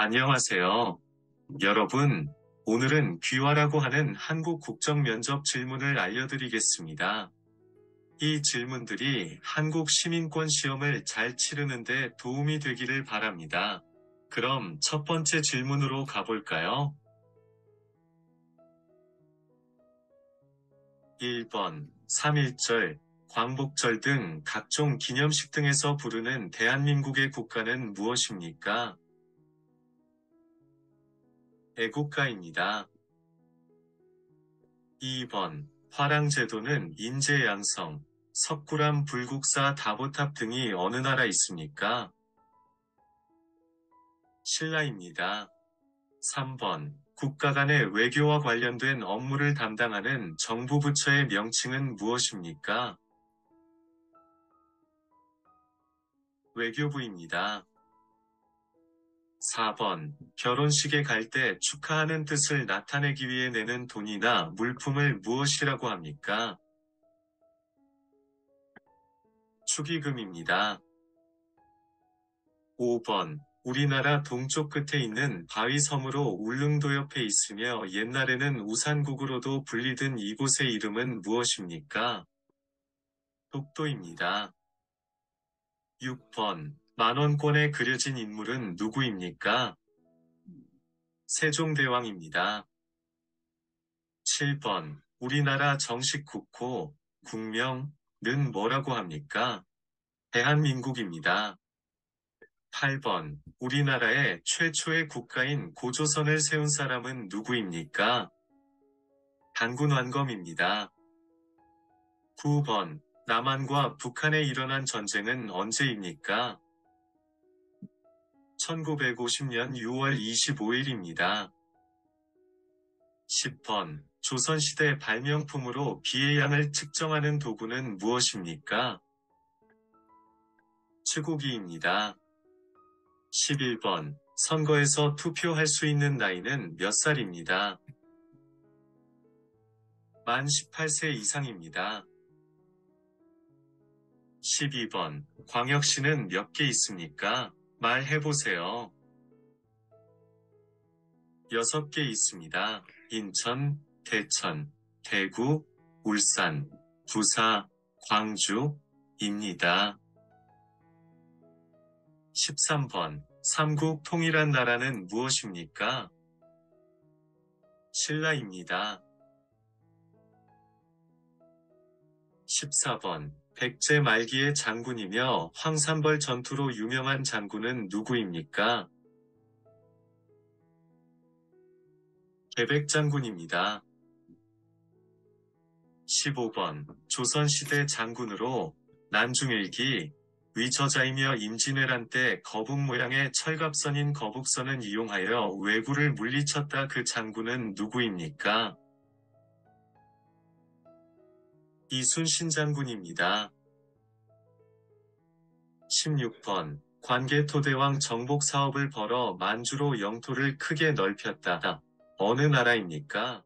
안녕하세요. 여러분, 오늘은 귀화라고 하는 한국 국정 면접 질문을 알려드리겠습니다. 이 질문들이 한국 시민권 시험을 잘 치르는데 도움이 되기를 바랍니다. 그럼 첫 번째 질문으로 가볼까요? 1번, 3.1절, 광복절 등 각종 기념식 등에서 부르는 대한민국의 국가는 무엇입니까? 애국가입니다. 2번, 화랑제도는 인제양성, 석굴암 불국사 다보탑 등이 어느 나라 있습니까? 신라입니다. 3번, 국가 간의 외교와 관련된 업무를 담당하는 정부 부처의 명칭은 무엇입니까? 외교부입니다. 4번, 결혼식에 갈 때 축하하는 뜻을 나타내기 위해 내는 돈이나 물품을 무엇이라고 합니까? 축의금입니다. 5번, 우리나라 동쪽 끝에 있는 바위섬으로 울릉도 옆에 있으며 옛날에는 우산국으로도 불리던 이곳의 이름은 무엇입니까? 독도입니다. 6번, 만원권에 그려진 인물은 누구입니까? 세종대왕입니다. 7번, 우리나라 정식 국호, 국명은 뭐라고 합니까? 대한민국입니다. 8번, 우리나라의 최초의 국가인 고조선을 세운 사람은 누구입니까? 단군 완검입니다. 9번, 남한과 북한에 일어난 전쟁은 언제입니까? 1950년 6월 25일입니다. 10번, 조선시대 발명품으로 비의 양을 측정하는 도구는 무엇입니까? 치고기입니다. 11번, 선거에서 투표할 수 있는 나이는 몇 살입니다? 만 18세 이상입니다. 12번, 광역시는 몇 개 있습니까? 말해보세요. 6개 있습니다. 인천, 대천, 대구, 울산, 부사, 광주입니다. 13번, 삼국 통일한 나라는 무엇입니까? 신라입니다. 14번, 백제 말기의 장군이며 황산벌 전투로 유명한 장군은 누구입니까? 계백장군입니다. 15번, 조선시대 장군으로 난중일기, 위저자이며 임진왜란 때 거북 모양의 철갑선인 거북선을 이용하여 왜구를 물리쳤다. 그 장군은 누구입니까? 이순신 장군입니다. 16번, 관개토대왕 정복 사업을 벌어 만주로 영토를 크게 넓혔다. 어느 나라입니까?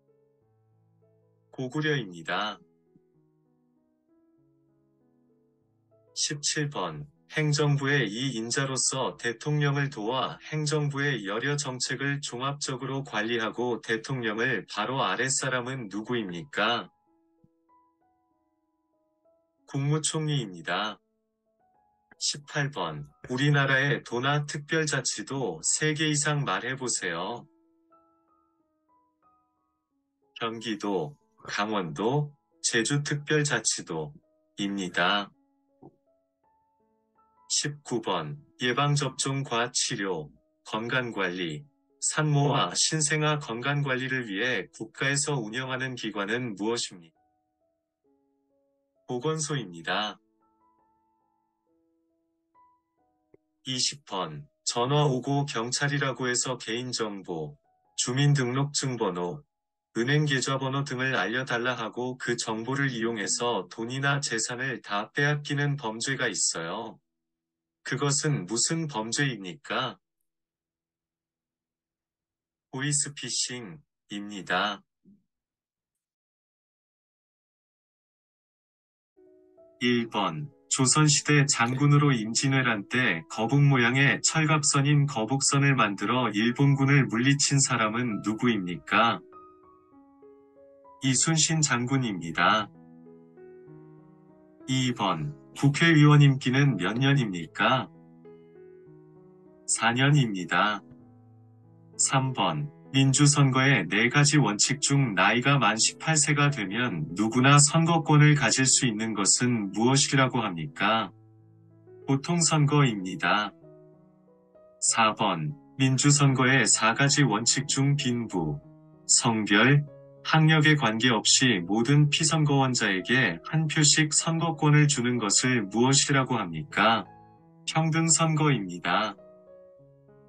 고구려입니다. 17번, 행정부의 이 인자로서 대통령을 도와 행정부의 여러 정책을 종합적으로 관리하고 대통령을 바로 아랫사람은 누구입니까? 국무총리입니다. 18번, 우리나라의 도나 특별자치도 3개 이상 말해보세요. 경기도, 강원도, 제주특별자치도입니다. 19번, 예방접종과 치료, 건강관리, 산모와 신생아 건강관리를 위해 국가에서 운영하는 기관은 무엇입니까? 보건소입니다. 20번, 전화 오고 경찰이라고 해서 개인정보, 주민등록증번호, 은행계좌번호 등을 알려달라 하고 그 정보를 이용해서 돈이나 재산을 다 빼앗기는 범죄가 있어요. 그것은 무슨 범죄입니까? 보이스피싱입니다. 1번, 조선시대 장군으로 임진왜란 때 거북 모양의 철갑선인 거북선을 만들어 일본군을 물리친 사람은 누구입니까? 이순신 장군입니다. 2번. 국회의원 임기는 몇 년입니까? 4년입니다. 3번. 민주선거의 4가지 원칙 중 나이가 만 18세가 되면 누구나 선거권을 가질 수 있는 것은 무엇이라고 합니까? 보통선거입니다. 4번. 민주선거의 4가지 원칙 중 빈부, 성별, 학력에 관계없이 모든 피선거원자에게 한 표씩 선거권을 주는 것을 무엇이라고 합니까? 평등선거입니다.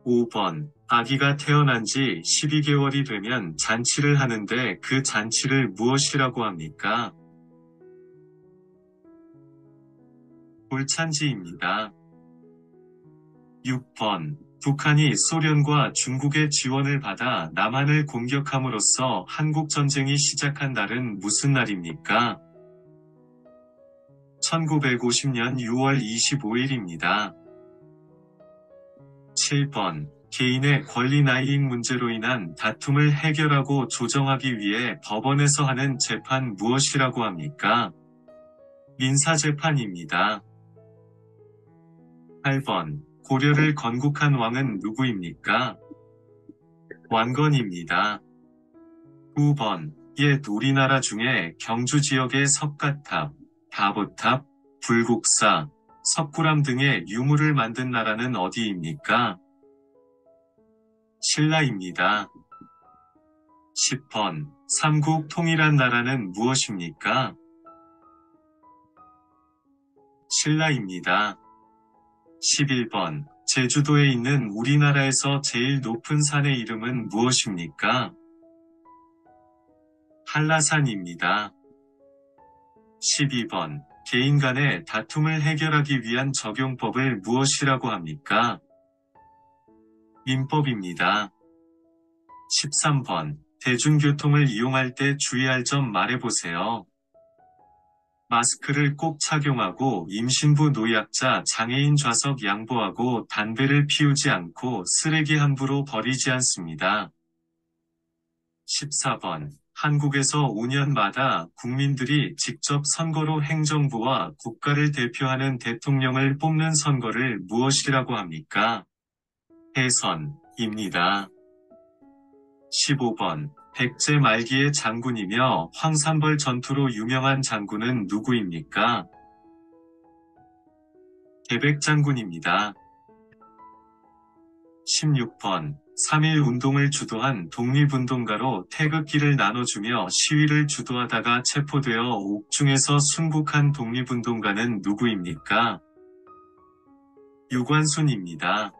5번. 아기가 태어난 지 12개월이 되면 잔치를 하는데 그 잔치를 무엇이라고 합니까? 돌잔치입니다. 6번. 북한이 소련과 중국의 지원을 받아 남한을 공격함으로써 한국전쟁이 시작한 날은 무슨 날입니까? 1950년 6월 25일입니다. 7번. 개인의 권리나이익 문제로 인한 다툼을 해결하고 조정하기 위해 법원에서 하는 재판 무엇이라고 합니까? 민사재판입니다. 8번. 고려를 건국한 왕은 누구입니까? 왕건입니다. 9번. 옛 우리나라 중에 경주 지역의 석가탑, 다보탑, 불국사, 석굴암 등의 유물을 만든 나라는 어디입니까? 신라입니다. 10번. 삼국 통일한 나라는 무엇입니까? 신라입니다. 11번. 제주도에 있는 우리나라에서 제일 높은 산의 이름은 무엇입니까? 한라산입니다. 12번. 개인 간의 다툼을 해결하기 위한 적용법을 무엇이라고 합니까? 민법입니다. 13번. 대중교통을 이용할 때 주의할 점 말해보세요. 마스크를 꼭 착용하고 임신부 노약자 장애인 좌석 양보하고 담배를 피우지 않고 쓰레기 함부로 버리지 않습니다. 14번. 한국에서 5년마다 국민들이 직접 선거로 행정부와 국가를 대표하는 대통령을 뽑는 선거를 무엇이라고 합니까? 대선입니다. 15번. 백제 말기의 장군이며 황산벌 전투로 유명한 장군은 누구입니까? 계백장군입니다. 16번. 3.1 운동을 주도한 독립운동가로 태극기를 나눠주며 시위를 주도하다가 체포되어 옥중에서 순국한 독립운동가는 누구입니까? 유관순입니다.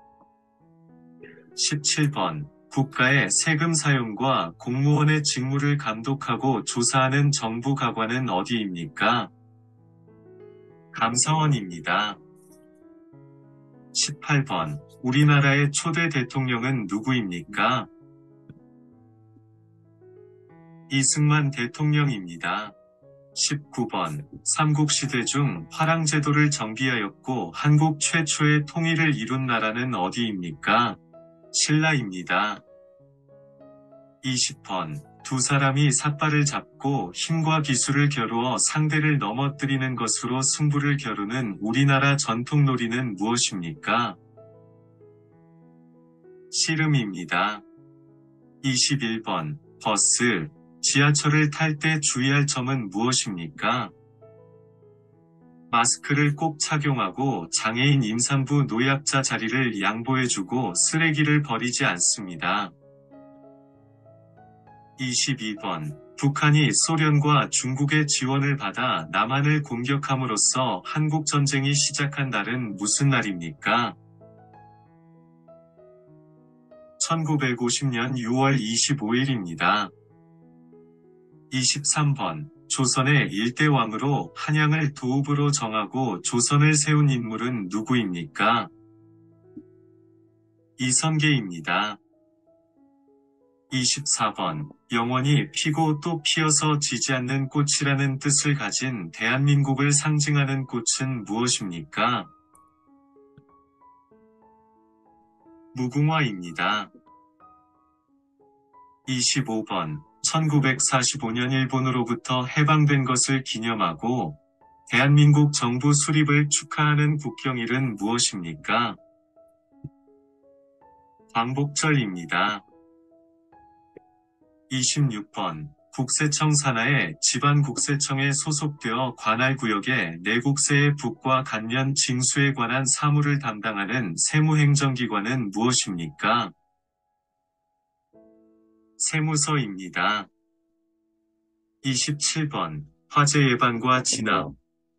17번. 국가의 세금 사용과 공무원의 직무를 감독하고 조사하는 정부 가관은 어디입니까? 감사원입니다. 18번. 우리나라의 초대 대통령은 누구입니까? 이승만 대통령입니다. 19번. 삼국시대 중 화랑제도를 정비하였고 한국 최초의 통일을 이룬 나라는 어디입니까? 신라입니다. 20번. 두 사람이 삿발을 잡고 힘과 기술을 겨루어 상대를 넘어뜨리는 것으로 승부를 겨루는 우리나라 전통 놀이는 무엇입니까? 씨름입니다. 21번. 버스, 지하철을 탈 때 주의할 점은 무엇입니까? 마스크를 꼭 착용하고 장애인 임산부 노약자 자리를 양보해주고 쓰레기를 버리지 않습니다. 22번. 북한이 소련과 중국의 지원을 받아 남한을 공격함으로써 한국전쟁이 시작한 날은 무슨 날입니까? 1950년 6월 25일입니다. 23번. 조선의 일대 왕으로 한양을 도읍으로 정하고 조선을 세운 인물은 누구입니까? 이성계입니다. 24번. 영원히 피고 또 피어서 지지 않는 꽃이라는 뜻을 가진 대한민국을 상징하는 꽃은 무엇입니까? 무궁화입니다. 25번. 1945년 일본으로부터 해방된 것을 기념하고 대한민국 정부 수립을 축하하는 국경일은 무엇입니까? 광복절입니다. 26번. 국세청 산하의 지방국세청에 소속되어 관할구역의 내국세의 북과 간면 징수에 관한 사무를 담당하는 세무행정기관은 무엇입니까? 세무서입니다. 27번. 화재 예방과 진압,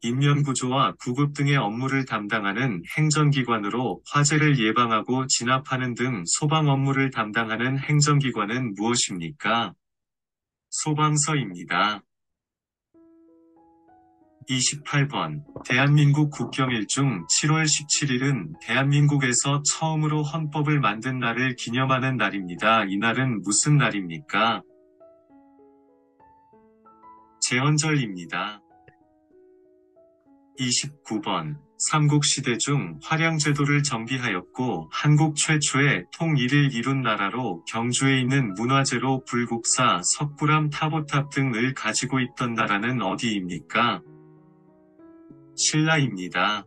인면구조와 구급 등의 업무를 담당하는 행정기관으로 화재를 예방하고 진압하는 등 소방 업무를 담당하는 행정기관은 무엇입니까? 소방서입니다. 28번. 대한민국 국경일 중 7월 17일은 대한민국에서 처음으로 헌법을 만든 날을 기념하는 날입니다. 이 날은 무슨 날입니까? 제헌절입니다. 29번. 삼국시대 중 화량제도를 정비하였고 한국 최초의 통일을 이룬 나라로 경주에 있는 문화재로 불국사, 석굴암, 타보탑 등을 가지고 있던 나라는 어디입니까? 신라입니다.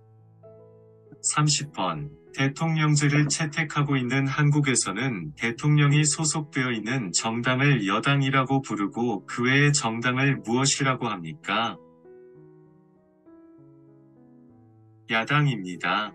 30번. 대통령제를 채택하고 있는 한국에서는 대통령이 소속되어 있는 정당을 여당이라고 부르고 그 외의 정당을 무엇이라고 합니까? 야당입니다.